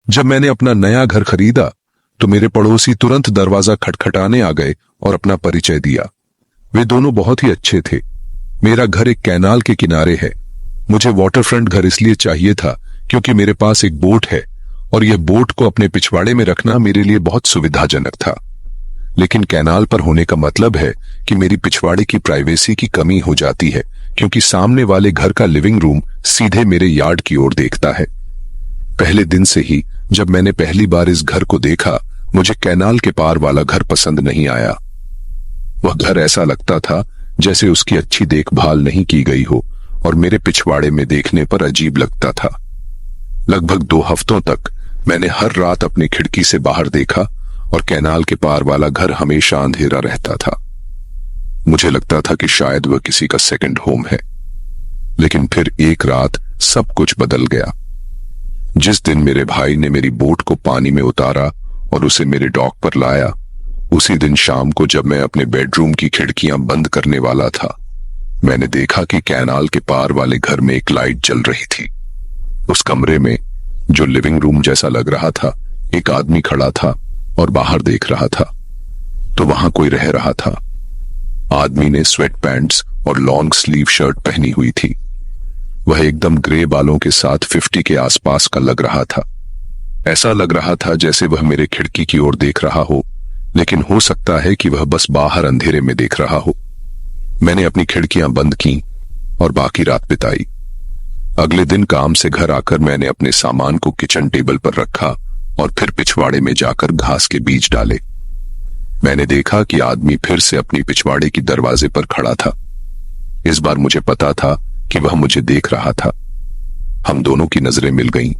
जब मैंने अपना नया घर खरीदा तो मेरे पड़ोसी तुरंत दरवाजा खटखटाने आ गए और अपना परिचय दिया। वे दोनों बहुत ही अच्छे थे। मेरा घर एक कैनाल के किनारे है। मुझे वाटरफ्रंट घर इसलिए चाहिए था क्योंकि मेरे पास एक बोट है और यह बोट को अपने पिछवाड़े में रखना मेरे लिए बहुत सुविधाजनक था। लेकिन कैनाल पर होने का मतलब है कि मेरी पिछवाड़े की प्राइवेसी की कमी हो जाती है क्योंकि सामने वाले घर का लिविंग रूम सीधे मेरे यार्ड की ओर देखता है। पहले दिन से ही जब मैंने पहली बार इस घर को देखा, मुझे कैनाल के पार वाला घर पसंद नहीं आया। वह घर ऐसा लगता था जैसे उसकी अच्छी देखभाल नहीं की गई हो और मेरे पिछवाड़े में देखने पर अजीब लगता था। लगभग 2 हफ्तों तक मैंने हर रात अपनी खिड़की से बाहर देखा और कैनाल के पार वाला घर हमेशा अंधेरा रहता था। मुझे लगता था कि शायद वह किसी का सेकंड होम है। लेकिन फिर एक रात सब कुछ बदल गया। जिस दिन मेरे भाई ने मेरी बोट को पानी में उतारा और उसे मेरे डॉक पर लाया, उसी दिन शाम को जब मैं अपने बेडरूम की खिड़कियां बंद करने वाला था, मैंने देखा कि कैनाल के पार वाले घर में एक लाइट जल रही थी। उस कमरे में, जो लिविंग रूम जैसा लग रहा था, एक आदमी खड़ा था और बाहर देख रहा था। तो वहां कोई रह रहा था। आदमी ने स्वेट पैंट्स और लॉन्ग स्लीव शर्ट पहनी हुई थी। वह एकदम ग्रे बालों के साथ 50 के आसपास का लग रहा था। ऐसा लग रहा था जैसे वह मेरे खिड़की की ओर देख रहा हो, लेकिन हो सकता है कि वह बस बाहर अंधेरे में देख रहा हो। मैंने अपनी खिड़कियां बंद की और बाकी रात बिताई। अगले दिन काम से घर आकर मैंने अपने सामान को किचन टेबल पर रखा और फिर पिछवाड़े में जाकर घास के बीज डाले। मैंने देखा कि आदमी फिर से अपनी पिछवाड़े की दरवाजे पर खड़ा था। इस बार मुझे पता था कि वह मुझे देख रहा था। हम दोनों की नजरें मिल गईं।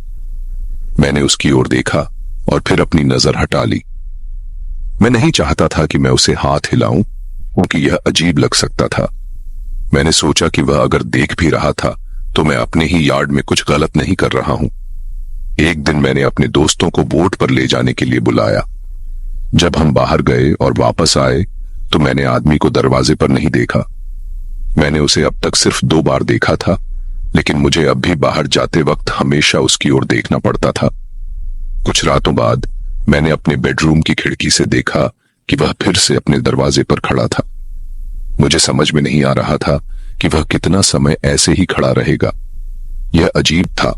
मैंने उसकी ओर देखा और फिर अपनी नजर हटा ली। मैं नहीं चाहता था कि मैं उसे हाथ हिलाऊं क्योंकि यह अजीब लग सकता था। मैंने सोचा कि वह अगर देख भी रहा था तो मैं अपने ही यार्ड में कुछ गलत नहीं कर रहा हूं। एक दिन मैंने अपने दोस्तों को बोट पर ले जाने के लिए बुलाया। जब हम बाहर गए और वापस आए तो मैंने आदमी को दरवाजे पर नहीं देखा। मैंने उसे अब तक सिर्फ 2 बार देखा था, लेकिन मुझे अब भी बाहर जाते वक्त हमेशा उसकी ओर देखना पड़ता था। कुछ रातों बाद मैंने अपने बेडरूम की खिड़की से देखा कि वह फिर से अपने दरवाजे पर खड़ा था। मुझे समझ में नहीं आ रहा था कि वह कितना समय ऐसे ही खड़ा रहेगा। यह अजीब था।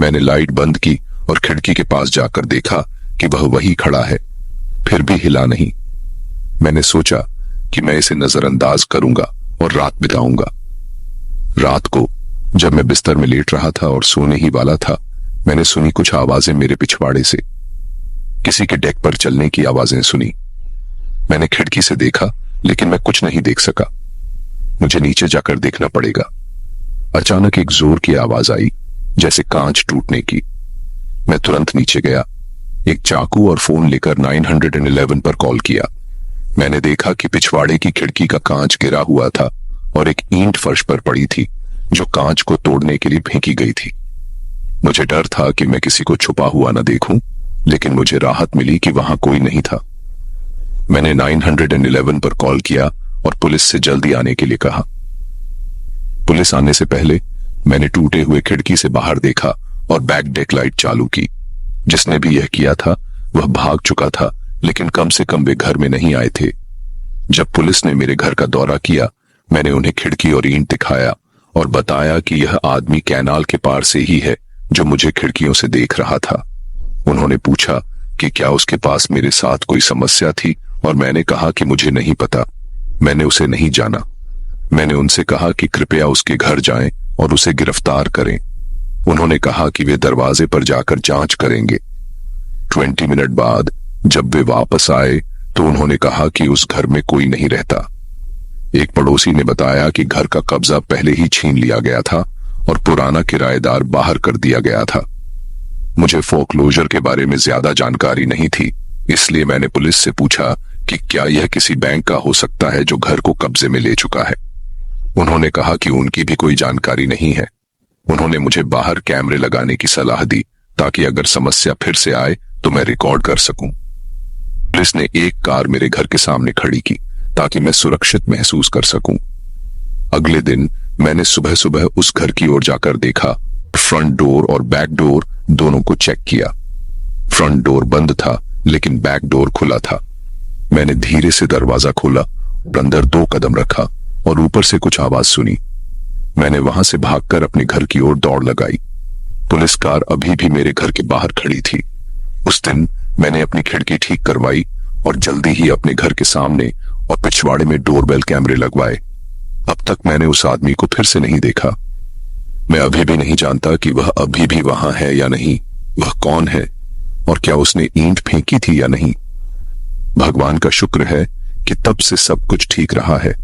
मैंने लाइट बंद की और खिड़की के पास जाकर देखा कि वह वही खड़ा है, फिर भी हिला नहीं। मैंने सोचा कि मैं इसे नजरअंदाज करूंगा और रात बिताऊंगा। रात को जब मैं बिस्तर में लेट रहा था और सोने ही वाला था, मैंने सुनी कुछ आवाजें मेरे पिछवाड़े से। किसी के डेक पर चलने की आवाजें सुनी। मैंने खिड़की से देखा, लेकिन मैं कुछ नहीं देख सका। मुझे नीचे जाकर देखना पड़ेगा। अचानक एक जोर की आवाज आई, जैसे कांच टूटने की। मैं तुरंत नीचे गया, एक चाकू और फोन लेकर 911 पर कॉल किया। मैंने देखा कि पिछवाड़े की खिड़की का कांच गिरा हुआ था और एक ईंट फर्श पर पड़ी थी जो कांच को तोड़ने के लिए फेंकी गई थी। मुझे डर था कि मैं किसी को छुपा हुआ न देखूं, लेकिन मुझे राहत मिली कि वहां कोई नहीं था। मैंने 911 पर कॉल किया और पुलिस से जल्दी आने के लिए कहा। पुलिस आने से पहले मैंने टूटे हुए खिड़की से बाहर देखा और बैक डेक लाइट चालू की। जिसने भी यह किया था वह भाग चुका था, लेकिन कम से कम वे घर में नहीं आए थे। जब पुलिस ने मेरे घर का दौरा किया, मैंने उन्हें खिड़की और ईंट दिखाया और बताया कि यह आदमी कैनाल के पार से ही है जो मुझे खिड़कियों से देख रहा था। उन्होंने पूछा कि क्या उसके पास मेरे साथ कोई समस्या थी और मैंने कहा कि मुझे नहीं पता, मैंने उसे नहीं जाना। मैंने उनसे कहा कि कृपया उसके घर जाएं और उसे गिरफ्तार करें। उन्होंने कहा कि वे दरवाजे पर जाकर जांच करेंगे। 20 मिनट बाद जब वे वापस आए तो उन्होंने कहा कि उस घर में कोई नहीं रहता। एक पड़ोसी ने बताया कि घर का कब्जा पहले ही छीन लिया गया था और पुराना किराएदार बाहर कर दिया गया था। मुझे फोकलोजर के बारे में ज्यादा जानकारी नहीं थी, इसलिए मैंने पुलिस से पूछा कि क्या यह किसी बैंक का हो सकता है जो घर को कब्जे में ले चुका है। उन्होंने कहा कि उनकी भी कोई जानकारी नहीं है। उन्होंने मुझे बाहर कैमरे लगाने की सलाह दी ताकि अगर समस्या फिर से आए तो मैं रिकॉर्ड कर सकूं। पुलिस ने एक कार मेरे घर के सामने खड़ी की ताकि मैं सुरक्षित महसूस कर सकूं। अगले दिन मैंने सुबह सुबह उस घर की ओर जाकर देखा, फ्रंट डोर और बैक डोर दोनों को चेक किया। फ्रंट डोर बंद था, लेकिन बैक डोर खुला था। मैंने धीरे से दरवाजा खोला और अंदर 2 कदम रखा और ऊपर से कुछ आवाज सुनी। मैंने वहां से भागकर अपने घर की ओर दौड़ लगाई। पुलिस कार अभी भी मेरे घर के बाहर खड़ी थी। उस दिन मैंने अपनी खिड़की ठीक करवाई और जल्दी ही अपने घर के सामने और पिछवाड़े में डोरबेल कैमरे लगवाए। अब तक मैंने उस आदमी को फिर से नहीं देखा। मैं अभी भी नहीं जानता कि वह अभी भी वहां है या नहीं, वह कौन है और क्या उसने ईंट फेंकी थी या नहीं। भगवान का शुक्र है कि तब से सब कुछ ठीक रहा है।